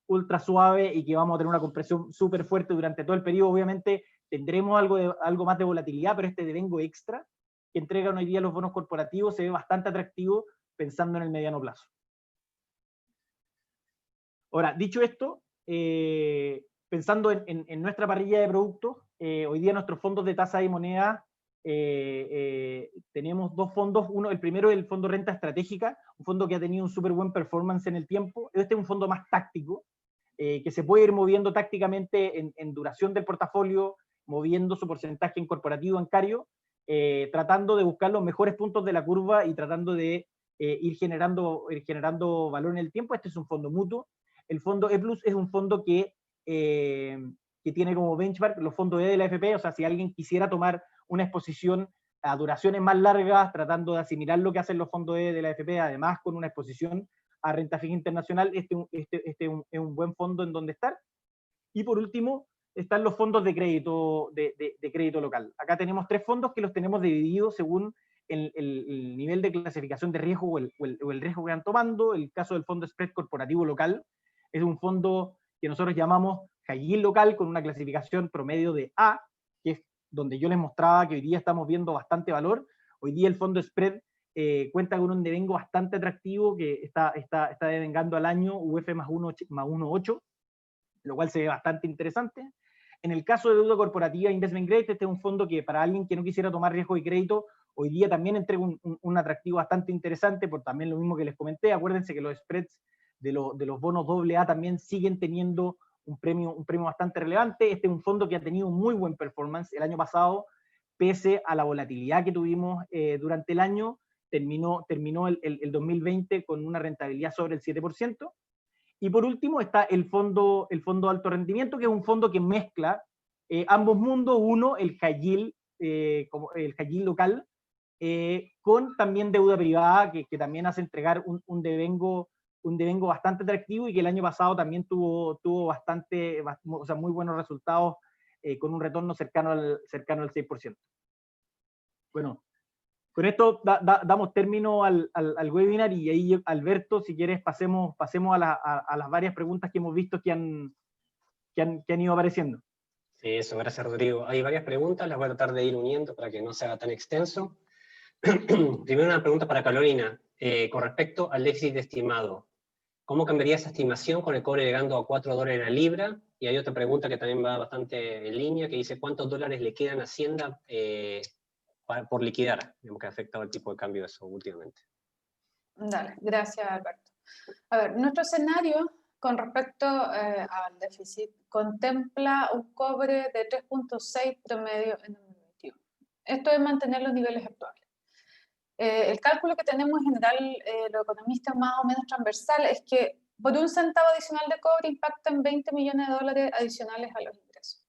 ultra suave y que vamos a tener una compresión súper fuerte durante todo el periodo. Obviamente tendremos algo más de volatilidad, pero este devengo extra que entregan hoy día los bonos corporativos se ve bastante atractivo pensando en el mediano plazo. Ahora, dicho esto, pensando en nuestra parrilla de productos, hoy día nuestros fondos de tasa y moneda, tenemos dos fondos. El primero es el fondo renta estratégica, un fondo que ha tenido un súper buen performance en el tiempo. Este es un fondo más táctico, que se puede ir moviendo tácticamente en duración del portafolio, moviendo su porcentaje en corporativo bancario, tratando de buscar los mejores puntos de la curva y tratando de ir generando valor en el tiempo. Este es un fondo mutuo. El fondo E+ es un fondo que tiene como benchmark los fondos E de la AFP. O sea, si alguien quisiera tomar una exposición a duraciones más largas, tratando de asimilar lo que hacen los fondos E de la AFP, además con una exposición a renta fija internacional, este es un buen fondo en donde estar. Y por último, están los fondos de crédito, de crédito local. Acá tenemos 3 fondos que los tenemos divididos según el nivel de clasificación de riesgo o el riesgo que van tomando. El caso del fondo Spread Corporativo Local es un fondo que nosotros llamamos High Yield Local, con una clasificación promedio de A, que es donde yo les mostraba que hoy día estamos viendo bastante valor. Hoy día el fondo Spread cuenta con un devengo bastante atractivo, que está devengando al año UF más 1.8, lo cual se ve bastante interesante. En el caso de deuda corporativa Investment Grade, este es un fondo que para alguien que no quisiera tomar riesgo de crédito, hoy día también entrega un atractivo bastante interesante, por también lo mismo que les comenté. Acuérdense que los spreads de los bonos AA también siguen teniendo un premio bastante relevante. Este es un fondo que ha tenido muy buen performance el año pasado, pese a la volatilidad que tuvimos durante el año. Terminó el 2020 con una rentabilidad sobre el 7%. Y por último está el fondo de alto rendimiento, que es un fondo que mezcla ambos mundos. Uno, el high yield local, con también deuda privada, que también hace entregar un devengo bastante atractivo, y que el año pasado también tuvo muy buenos resultados, con un retorno cercano al 6%. Bueno, con esto damos término al webinar, y ahí, Alberto, si quieres, pasemos a las varias preguntas que hemos visto que han ido apareciendo. Sí, eso, gracias, Rodrigo. Hay varias preguntas, las voy a tratar de ir uniendo para que no se haga tan extenso. Primero, una pregunta para Carolina, con respecto al déficit estimado. ¿Cómo cambiaría esa estimación con el cobre llegando a $4 la libra? Y hay otra pregunta que también va bastante en línea, que dice, ¿cuántos dólares le quedan a Hacienda por liquidar? Digamos que ha afectado el tipo de cambio eso últimamente. Dale, gracias, Alberto. A ver, nuestro escenario con respecto al déficit contempla un cobre de 3.6 promedio en 2021. Esto es mantener los niveles actuales. El cálculo que tenemos en general, los economistas más o menos transversal, es que por un centavo adicional de cobre impactan $20 millones adicionales a los ingresos.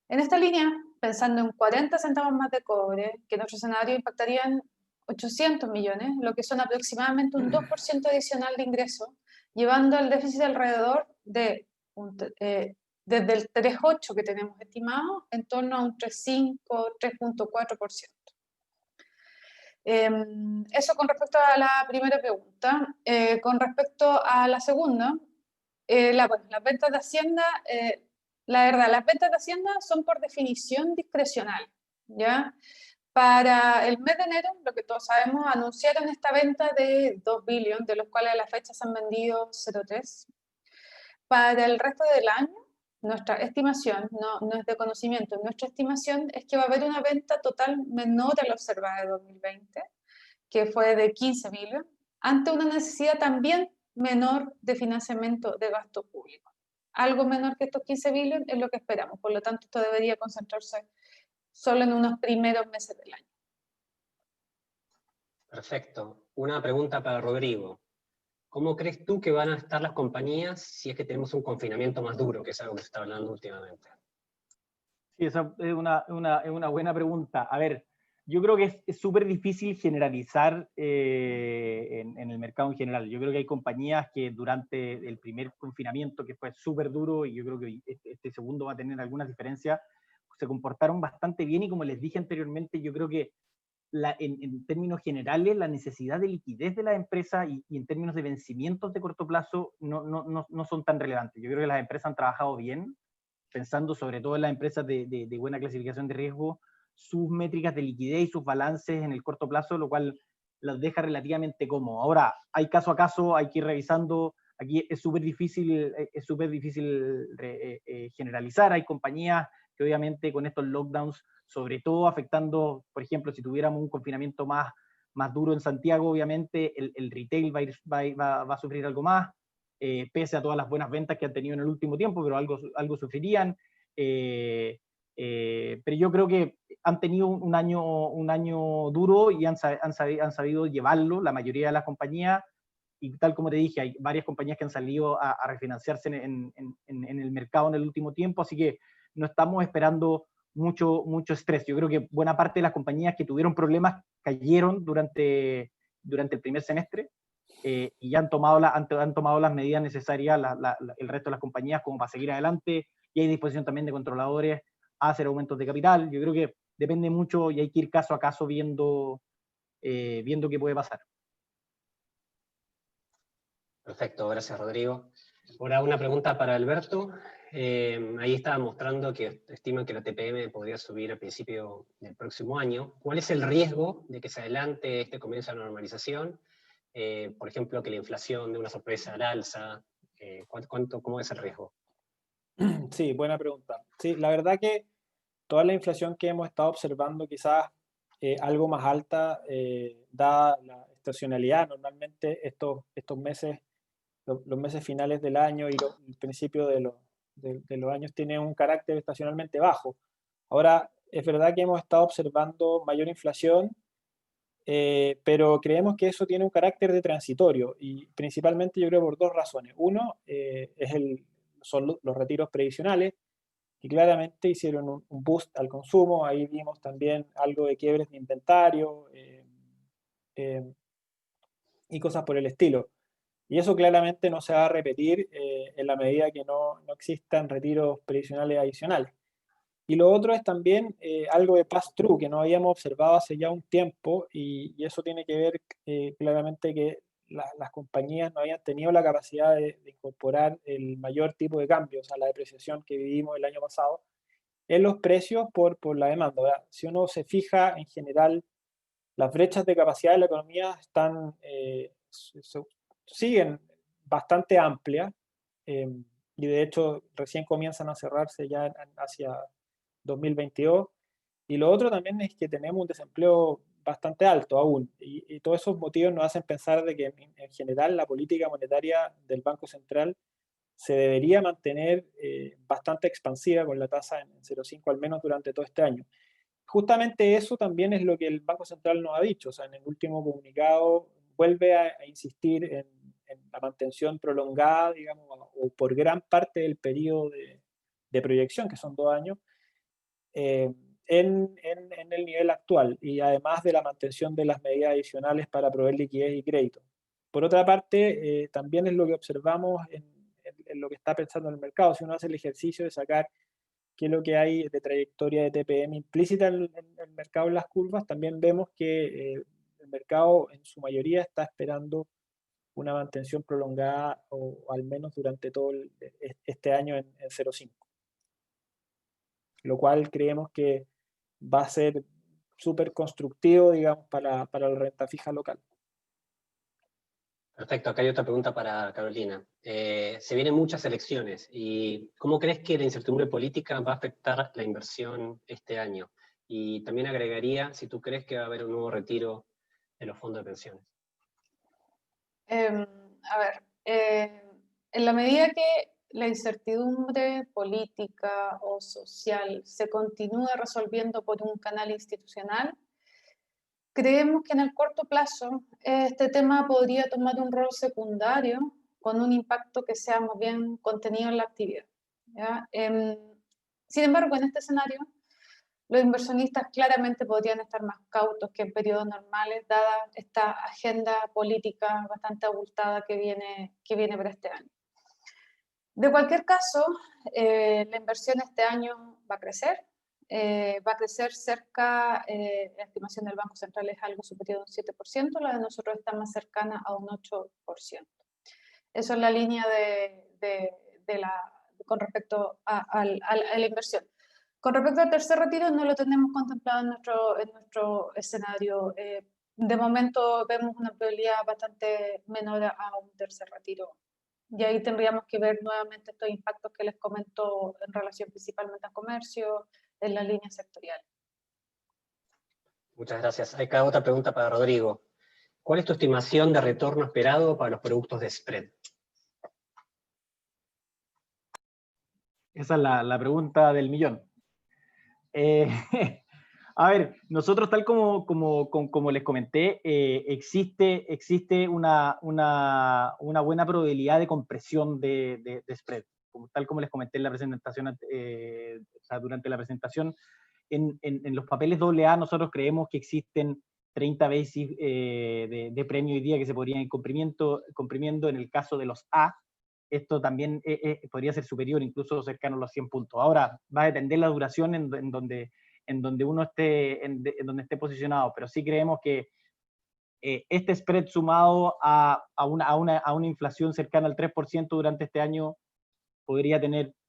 En esta línea, pensando en 40 centavos más de cobre, que en nuestro escenario impactarían 800 millones, lo que son aproximadamente un 2% adicional de ingresos, llevando el déficit alrededor de desde el 3.8 que tenemos estimado, en torno a un 3.5, 3.4%. Eso con respecto a la primera pregunta. Con respecto a la segunda, las ventas de Hacienda, la verdad, las ventas de Hacienda son por definición discrecionales, ¿ya? Para el mes de enero, lo que todos sabemos, anunciaron esta venta de 2 billones, de los cuales a la fecha se han vendido 0.3. Para el resto del año, nuestra estimación, no es de conocimiento, nuestra estimación es que va a haber una venta total menor a la observada de 2020, que fue de 15 billones, ante una necesidad también menor de financiamiento de gasto público. Algo menor que estos 15 billones es lo que esperamos, por lo tanto esto debería concentrarse solo en unos primeros meses del año. Perfecto. Una pregunta para Rodrigo. ¿Cómo crees tú que van a estar las compañías si es que tenemos un confinamiento más duro, que es algo que se está hablando últimamente? Sí, esa es una buena pregunta. A ver, yo creo que es súper difícil generalizar en el mercado en general. Yo creo que hay compañías que durante el primer confinamiento, que fue súper duro, y yo creo que este segundo va a tener algunas diferencias, se comportaron bastante bien, y como les dije anteriormente, yo creo que en términos generales la necesidad de liquidez de las empresas y en términos de vencimientos de corto plazo no son tan relevantes. Yo creo que las empresas han trabajado bien, pensando sobre todo en las empresas de buena clasificación de riesgo, sus métricas de liquidez y sus balances en el corto plazo, lo cual los deja relativamente cómodos. Ahora, hay caso a caso, hay que ir revisando. Aquí es súper difícil generalizar. Hay compañías que obviamente con estos lockdowns, sobre todo afectando, por ejemplo, si tuviéramos un confinamiento más duro en Santiago, obviamente el retail va a sufrir algo más, pese a todas las buenas ventas que han tenido en el último tiempo, pero algo sufrirían. Pero yo creo que han tenido un año duro y han sabido llevarlo, la mayoría de las compañías, y tal como te dije, hay varias compañías que han salido a refinanciarse en el mercado en el último tiempo, así que no estamos esperando mucho estrés. Yo creo que buena parte de las compañías que tuvieron problemas cayeron durante el primer semestre, y ya han tomado las medidas necesarias el resto de las compañías como para seguir adelante. y hay disposición también de controladores a hacer aumentos de capital. Yo creo que depende mucho y hay que ir caso a caso viendo qué puede pasar. Perfecto, gracias Rodrigo. Ahora una pregunta para Alberto. Ahí estaba mostrando que estiman que la TPM podría subir a principio del próximo año. ¿Cuál es el riesgo de que se adelante este comienzo de normalización? Por ejemplo, que la inflación de una sorpresa al alza. ¿Cómo es el riesgo? Sí, buena pregunta. Sí, la verdad que toda la inflación que hemos estado observando, quizás algo más alta, dada la estacionalidad. Normalmente estos meses, los meses finales del año y el principio de los años tienen un carácter estacionalmente bajo. Ahora, es verdad que hemos estado observando mayor inflación, pero creemos que eso tiene un carácter de transitorio, y principalmente yo creo por dos razones. Uno, son los retiros previsionales, que claramente hicieron un boost al consumo. Ahí vimos también algo de quiebres de inventario y cosas por el estilo. Y eso claramente no se va a repetir en la medida que no existan retiros previsionales adicionales. Y lo otro es también algo de pass-through que no habíamos observado hace ya un tiempo, y eso tiene que ver claramente que las compañías no habían tenido la capacidad de incorporar el mayor tipo de cambio, o sea, la depreciación que vivimos el año pasado, en los precios por la demanda. ¿Verdad? Si uno se fija, en general, las brechas de capacidad de la economía siguen bastante amplias, y de hecho recién comienzan a cerrarse ya hacia 2022. Y lo otro también es que tenemos un desempleo bastante alto aún, y todos esos motivos nos hacen pensar de que en general la política monetaria del Banco Central se debería mantener bastante expansiva, con la tasa en 0,5 al menos durante todo este año. Justamente eso también es lo que el Banco Central nos ha dicho. O sea, en el último comunicado vuelve a insistir en la mantención prolongada, digamos, o por gran parte del periodo de proyección, que son 2 años, en el nivel actual, y además de la mantención de las medidas adicionales para proveer liquidez y crédito. Por otra parte, también es lo que observamos en lo que está pensando el mercado. Si uno hace el ejercicio de sacar qué es lo que hay de trayectoria de TPM implícita en el mercado, en las curvas, también vemos que el mercado en su mayoría está esperando una mantención prolongada, o al menos durante todo este año, en 0,5. Lo cual creemos que va a ser súper constructivo, digamos, para la renta fija local. Perfecto, acá hay otra pregunta para Carolina. Se vienen muchas elecciones, y ¿cómo crees que la incertidumbre política va a afectar la inversión este año? Y también agregaría si tú crees que va a haber un nuevo retiro de los fondos de pensiones. En la medida que la incertidumbre política o social se continúe resolviendo por un canal institucional, creemos que en el corto plazo este tema podría tomar un rol secundario, con un impacto que sea más bien contenido en la actividad, ¿ya? Sin embargo, en este escenario, los inversionistas claramente podrían estar más cautos que en periodos normales, dada esta agenda política bastante abultada que viene para este año. De cualquier caso, la inversión este año va a crecer. Va a crecer cerca, la estimación del Banco Central es algo superior a un 7%, la de nosotros está más cercana a un 8%. Eso es la línea con respecto a la inversión. Con respecto al tercer retiro, no lo tenemos contemplado en nuestro escenario. De momento vemos una probabilidad bastante menor a un tercer retiro. Y ahí tendríamos que ver nuevamente estos impactos que les comento en relación principalmente al comercio, en la línea sectorial. Muchas gracias. Hay cada otra pregunta para Rodrigo. ¿Cuál es tu estimación de retorno esperado para los productos de spread? Esa es la pregunta del millón. A ver, nosotros, tal como les comenté, existe una buena probabilidad de compresión de spread. Tal como les comenté en la presentación, o sea, durante la presentación, en los papeles AA nosotros creemos que existen 30 basis de premio hoy día que se podrían ir comprimiendo. En el caso de los A, esto también podría ser superior, incluso cercano a los 100 puntos. Ahora, va a depender la duración en donde uno esté, en donde esté posicionado, pero sí creemos que este spread sumado a una inflación cercana al 3% durante este año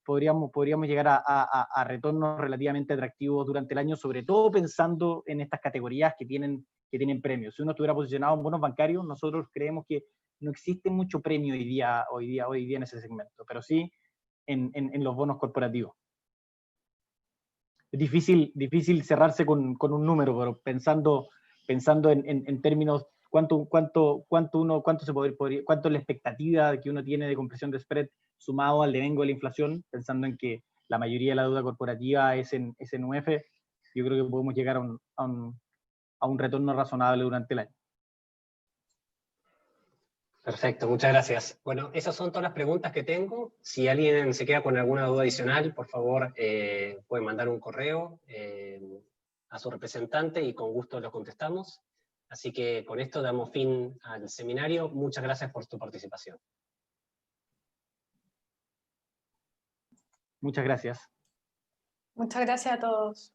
podríamos llegar a retornos relativamente atractivos durante el año, sobre todo pensando en estas categorías que tienen premios. Si uno estuviera posicionado en bonos bancarios, nosotros creemos que no existe mucho premio hoy día en ese segmento, pero sí en los bonos corporativos. Es difícil cerrarse con un número, pero pensando en términos cuánto es la expectativa que uno tiene de compresión de spread sumado al devengo de la inflación, pensando en que la mayoría de la deuda corporativa es en UF, yo creo que podemos llegar a un retorno razonable durante el año. Perfecto, muchas gracias. Bueno, esas son todas las preguntas que tengo. Si alguien se queda con alguna duda adicional, por favor, puede mandar un correo a su representante y con gusto lo contestamos. Así que con esto damos fin al seminario. Muchas gracias por tu participación. Muchas gracias. Muchas gracias a todos.